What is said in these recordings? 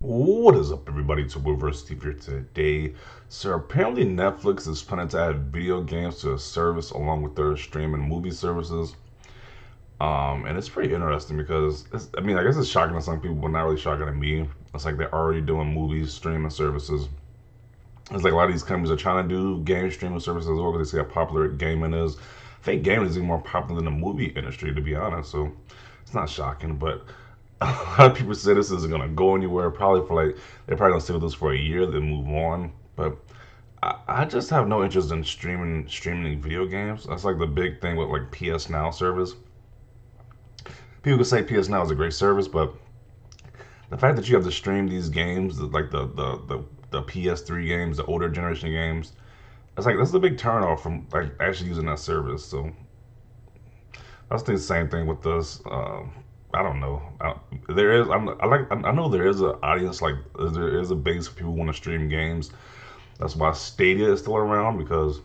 What is up, everybody? It's Wilver Steve here today. So apparently Netflix is planning to add video games to a service along with their streaming movie services. And it's pretty interesting because I guess it's shocking to some people, but not really shocking to me. It's like they're already doing movies streaming services. It's like a lot of these companies are trying to do game streaming services as well because they see how popular gaming is. I think gaming is even more popular than the movie industry, to be honest. So it's not shocking, but a lot of people say this isn't gonna go anywhere. Probably for like they're probably gonna stay with this for a year, then move on. But I just have no interest in streaming video games. That's like the big thing with like PS Now service. People can say PS Now is a great service, but the fact that you have to stream these games, like the PS3 games, the older generation games, it's like that's the big turnoff from like actually using that service. So I was thinking the same thing with this. I don't know. There is. I know there is an audience like there is a base for people who want to stream games. That's why Stadia is still around because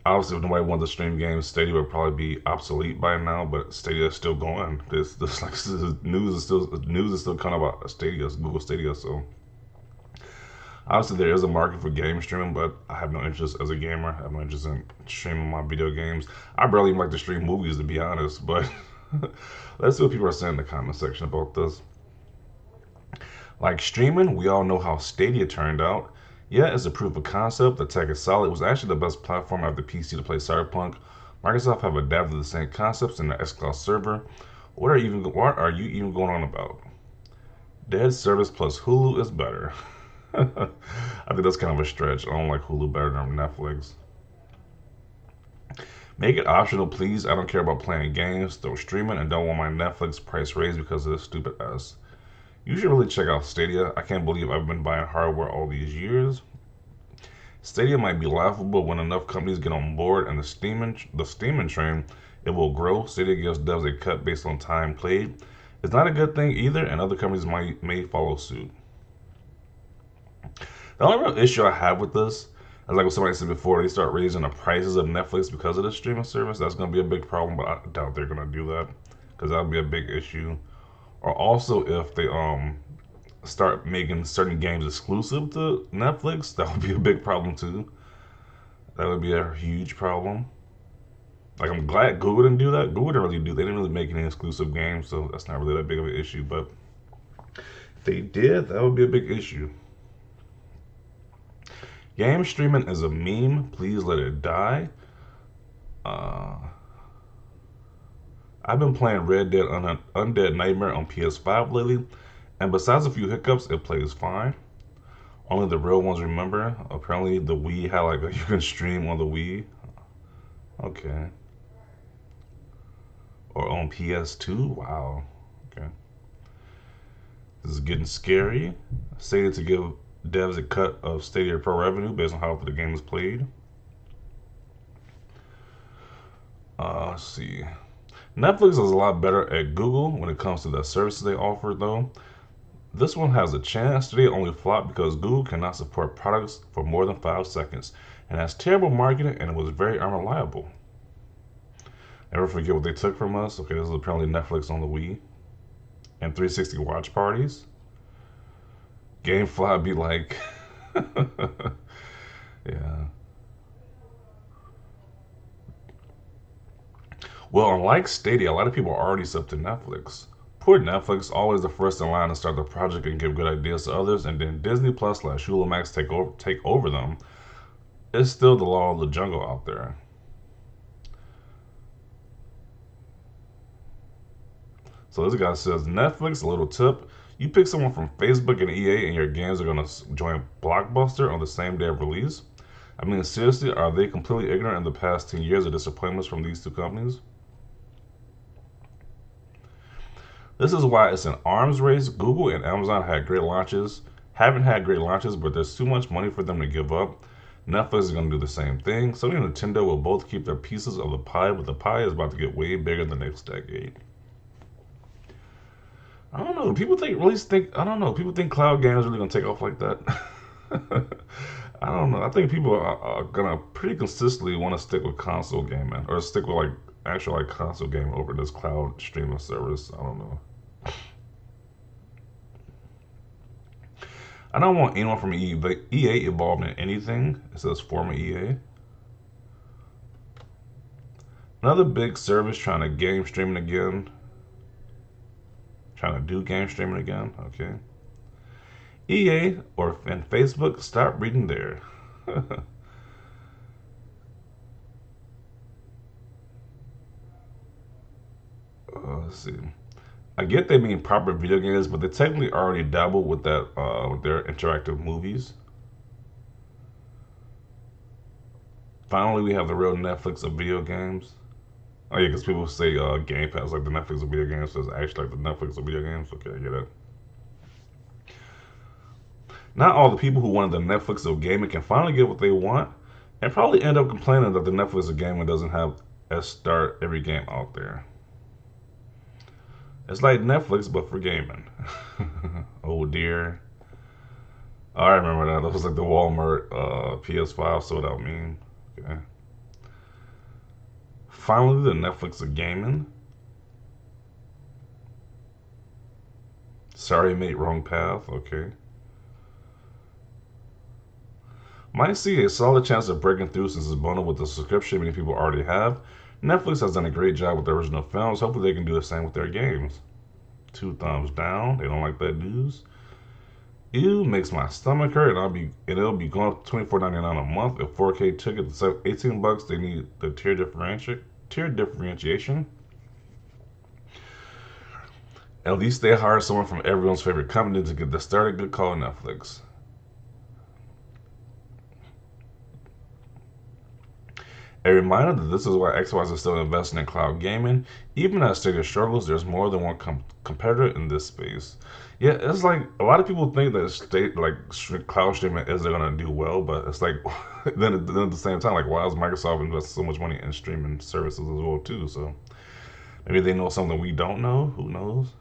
obviously if nobody wanted to stream games, Stadia would probably be obsolete by now. But Stadia is still going. This like this is, news is still kind of about Stadia, Google Stadia. So obviously there is a market for game streaming, but I have no interest as a gamer. I have no interest in streaming my video games. I barely even like to stream movies to be honest, but let's see what people are saying in the comment section about this. Like streaming, we all know how Stadia turned out. Yeah, it's a proof of concept. The tech is solid. It was actually the best platform after PC to play Cyberpunk. Microsoft have adapted the same concepts in the xCloud server. What are you even going on about? Dead service plus Hulu is better. I think that's kind of a stretch. I don't like Hulu better than Netflix. Make it optional, please. I don't care about playing games, though streaming, and don't want my Netflix price raised because of this stupid ass. You should really check out Stadia. I can't believe I've been buying hardware all these years. Stadia might be laughable when enough companies get on board and the steaming train, it will grow. Stadia gives devs a cut based on time played. It's not a good thing either, and other companies may follow suit. The only real issue I have with this is like what somebody said before, they start raising the prices of Netflix because of the streaming service. That's going to be a big problem, but I doubt they're going to do that because that would be a big issue. Or also if they start making certain games exclusive to Netflix, that would be a big problem too. That would be a huge problem. Like I'm glad Google didn't do that. Google didn't really do. They didn't really make any exclusive games, so that's not really that big of an issue. But if they did, that would be a big issue. Game streaming is a meme. Please let it die. Uh, I've been playing Red Dead Undead Nightmare on PS5 lately, and besides a few hiccups, it plays fine. Only the real ones remember. Apparently, the Wii had like you can stream on the Wii. Okay. Or on PS2. Wow. Okay. This is getting scary. Stated to give devs a cut of Stadia Pro revenue based on how the game is played. Let's see. Netflix is a lot better at Google when it comes to the services they offer, though. This one has a chance. Today only flopped because Google cannot support products for more than 5 seconds and has terrible marketing and it was very unreliable. Never forget what they took from us. Okay, this is apparently Netflix on the Wii and 360 watch parties. GameFly be like, yeah. Well, unlike Stadia, a lot of people are already sub to Netflix. Poor Netflix, always the first in line to start the project and give good ideas to others, and then Disney Plus slash Hulu Max take over them. It's still the law of the jungle out there. So this guy says Netflix, a little tip. You pick someone from Facebook and EA and your games are going to join Blockbuster on the same day of release. I mean, seriously, are they completely ignorant in the past 10 years of disappointments from these two companies? This is why it's an arms race. Google and Amazon haven't had great launches, but there's too much money for them to give up. Netflix is going to do the same thing. Sony and Nintendo will both keep their pieces of the pie, but the pie is about to get way bigger in the next decade. I don't know. I don't know. People think cloud games are really gonna take off like that. I don't know. I think people are gonna pretty consistently want to stick with console gaming or stick with like actual like console gaming over this cloud streaming service. I don't know. I don't want anyone from EA involved in anything. It says former EA. Another big service trying to game streaming again. Trying to do game streaming again. Okay. EA and Facebook, stop reading there. Let's see. I get they mean proper video games, but they technically already dabbled with that with their interactive movies. Finally, we have the real Netflix of video games. Oh yeah, because people say Game Pass like the Netflix of video games, so it's actually like the Netflix of video games. Okay, I get it. Not all the people who wanted the Netflix of gaming can finally get what they want, and probably end up complaining that the Netflix of gaming doesn't have a start every game out there. It's like Netflix, but for gaming. Oh dear. I remember that. That was like the Walmart PS5, so that mean. Okay. Finally, the Netflix of gaming. Sorry, mate, wrong path. Okay. Might see a solid chance of breaking through since it's bundled with the subscription many people already have. Netflix has done a great job with the original films. Hopefully, they can do the same with their games. 2 thumbs down. They don't like that news. Ew, makes my stomach hurt, and it'll be going up $24.99 a month. If 4K ticket to $18, they need the tier differentiation. At least they hire someone from everyone's favorite company to get the started. Good call, Netflix. A reminder that this is why Xbox is still investing in cloud gaming. Even as Stadia struggles, there's more than one competitor in this space. Yeah, it's like a lot of people think that cloud streaming isn't gonna do well, but it's like then at the same time, like why is Microsoft investing so much money in streaming services as well too? So maybe they know something we don't know. Who knows?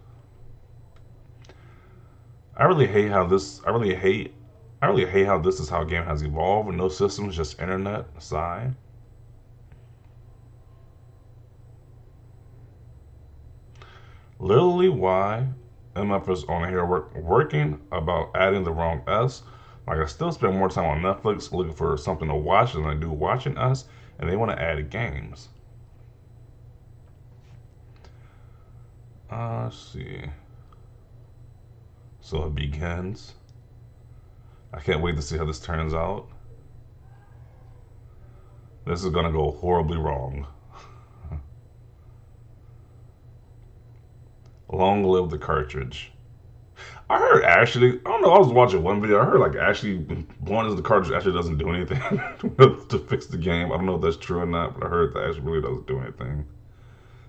I really hate how this. I really hate how this is how game has evolved. No systems, just internet. Sigh. Literally why MFers on here working about adding the wrong S. Like I still spend more time on Netflix looking for something to watch than I do watching us, and they want to add games. Let's see. So it begins. I can't wait to see how this turns out. This is gonna go horribly wrong. Long live the cartridge. I heard actually, I don't know, I was watching one video. I heard like actually, one is the cartridge actually doesn't do anything to fix the game. I don't know if that's true or not, but I heard that actually really doesn't do anything.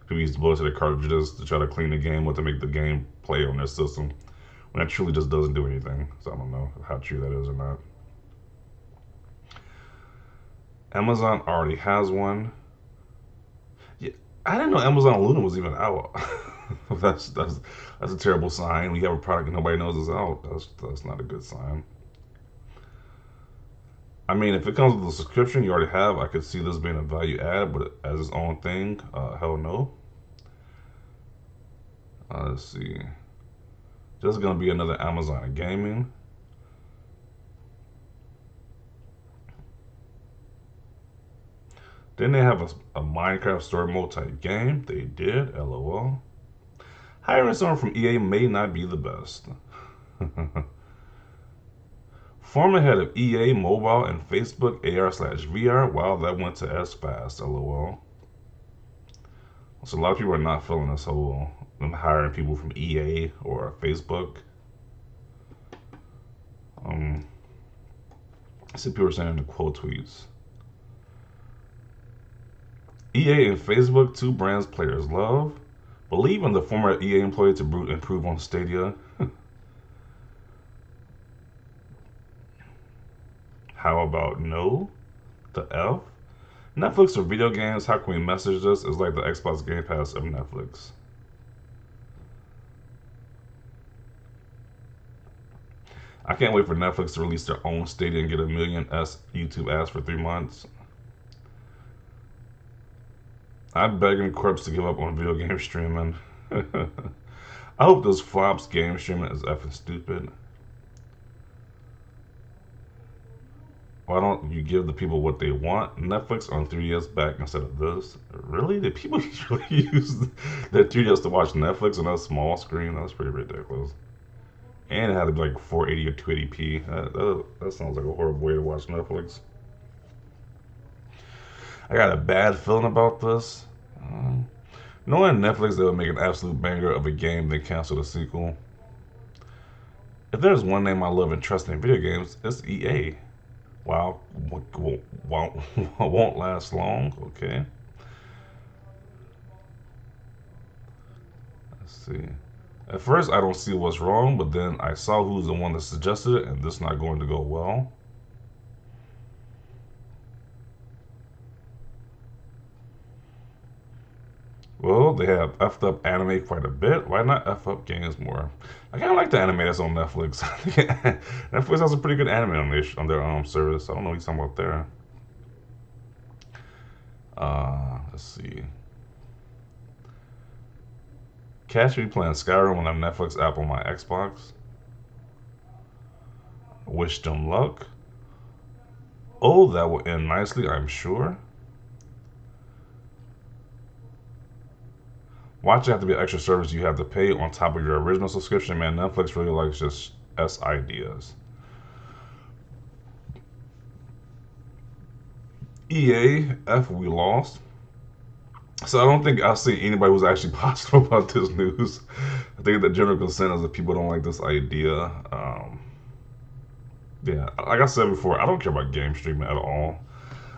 People used to blow to the cartridges to try to clean the game or to make the game play on their system, when it truly just doesn't do anything. So I don't know how true that is or not. Amazon already has one. Yeah, I didn't know Amazon Luna was even out. that's a terrible sign. We have a product and nobody knows it's out. That's not a good sign. I mean, if it comes with a subscription you already have, I could see this being a value add, but as its own thing, hell no. Let's see. Just gonna be another Amazon gaming. Then they have a Minecraft story mode type game. They did, lol. Hiring someone from EA may not be the best. Former head of EA Mobile and Facebook AR/VR. Wow, that went to S fast, lol. So a lot of people are not feeling this whole them hiring people from EA or Facebook. I see people saying in the quote tweets. EA and Facebook, two brands players love. Believe in the former EA employee to improve on Stadia. How about no? The F? Netflix or video games? How can we message this? It's like the Xbox Game Pass of Netflix. I can't wait for Netflix to release their own Stadia and get a million YouTube ads for 3 months. I'm begging Corpse to give up on video game streaming. I hope this flops game streaming is effing stupid. Why don't you give the people what they want? Netflix on 3DS back instead of this. Really? Did people really use their 3DS to watch Netflix on a small screen? That's pretty ridiculous. And it had to be like 480 or 280p. That sounds like a horrible way to watch Netflix. I got a bad feeling about this. Um, Knowing Netflix, they would make an absolute banger of a game, then cancel the sequel. If there's one name I love and trust in video games, it's EA. Wow, won't, won't last long. Okay, let's see. At first, I don't see what's wrong, but then I saw who's the one that suggested it, and this is not going to go well. Well, they have effed up anime quite a bit. Why not f up games more? I kind of like the anime that's on Netflix. Netflix has a pretty good anime on their service. I don't know what he's talking about there. Let's see. Catch me playing Skyrim on a Netflix app on my Xbox. Wish them luck. Oh, that will end nicely, I'm sure. Watch it have to be an extra service you have to pay on top of your original subscription. Man, Netflix really likes just S ideas. EA, F we lost. So I don't think I'll see anybody who's actually positive about this news. I think the general consent is that people don't like this idea. Yeah, like I said before, I don't care about game streaming at all.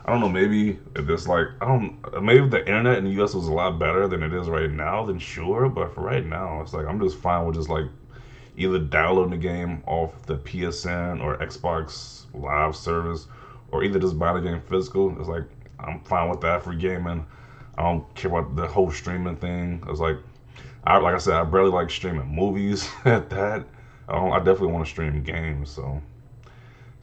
I don't know, maybe if it's like, I don't, maybe if the internet in the US was a lot better than it is right now, then sure. But for right now, it's like, I'm just fine with just like either downloading the game off the PSN or Xbox Live service, or either just buy the game physical. It's like, I'm fine with that for gaming. I don't care about the whole streaming thing. It's like, like I said, I barely like streaming movies at that. I definitely want to stream games. So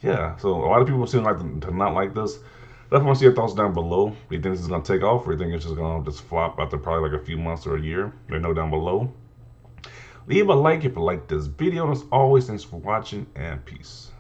yeah, so a lot of people seem like to not like this. Definitely want to see your thoughts down below. Do you think this is gonna take off, or do you think it's just gonna just flop after probably like a few months or a year? Let me know down below. Leave a like if you like this video. And as always, thanks for watching and peace.